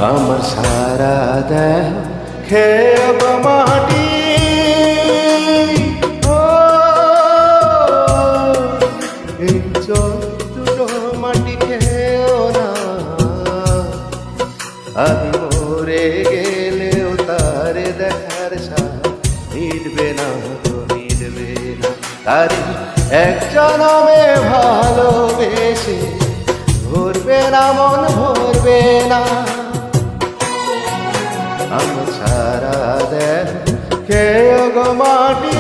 আমার সারা দেহ খেয়ে গো মাটি ও এই চোদ্দো মাটি খেয়েও না আমি মরে গেলেও তারে দেখার সাথ মিটবে না তো মিটবে না তারে এক জনমে ভালোবেসে ভরবে না মন ভরবে না আমার সারা দেহ খেয়ে গো মাটি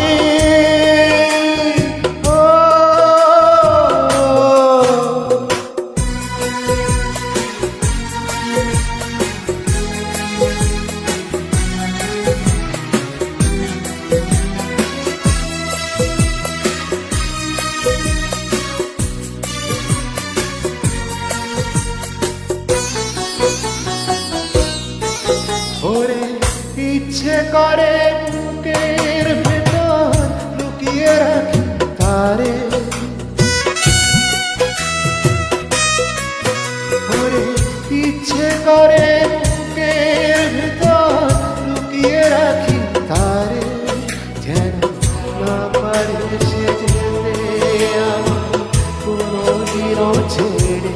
ওরে ইচ্ছে করে বুকের ভেতর লুকিয়ে রাখি তারে ওরে ইচ্ছে করে বুকের ভেতর লুকিয়ে রাখি তারে যেন না পারে সে যেতে আমার কোনোদিনও ছেড়ে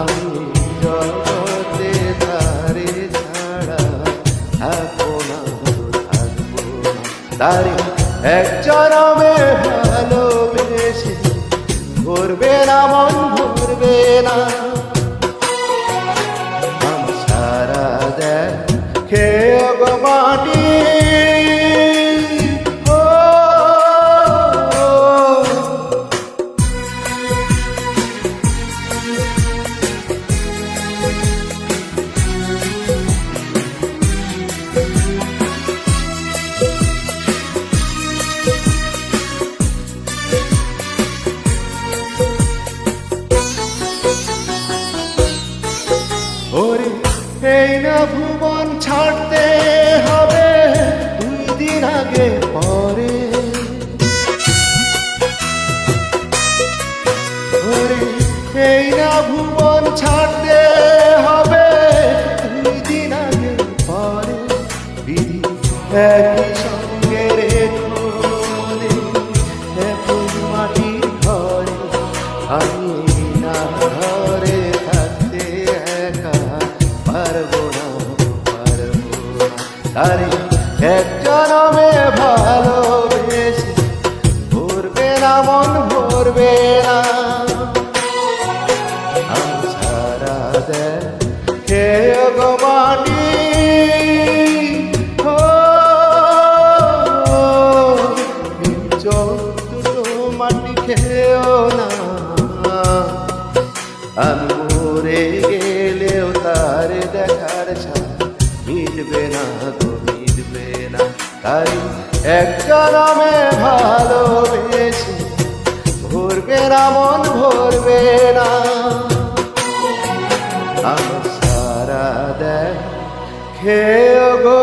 আমি জগতে তারে তারে এক জনমে ভালোবেসে ভরবে না মন ভরবে না আমার সারা দেহ খেয়ে গো মাটি ওরে এই না ভুবন ছাড়তে হবে 2 দিন আগে পরে ওরে এই না ভুবন ছাড়তে হবে 2 দিন আগে পরে বিধি একই সঙ্গে রেখো এখন মাটির ঘরে আমি না ঘরে থাকতে একা পারবো না তারে এক জনমে ভালোবেসে ভরবে না মন ভরবে না আমি সারা দেহ খেয়ে গো মাটি চোদ্দো মাটি খেয়েও না আমি মরে গেলেও তারে দেখার সাথ মিটবে না তো মিটবে না তাই এক জনমে ভালোবেসে ভরবে না মন ভরবে না আমার সারা দেহ খেয়ে গো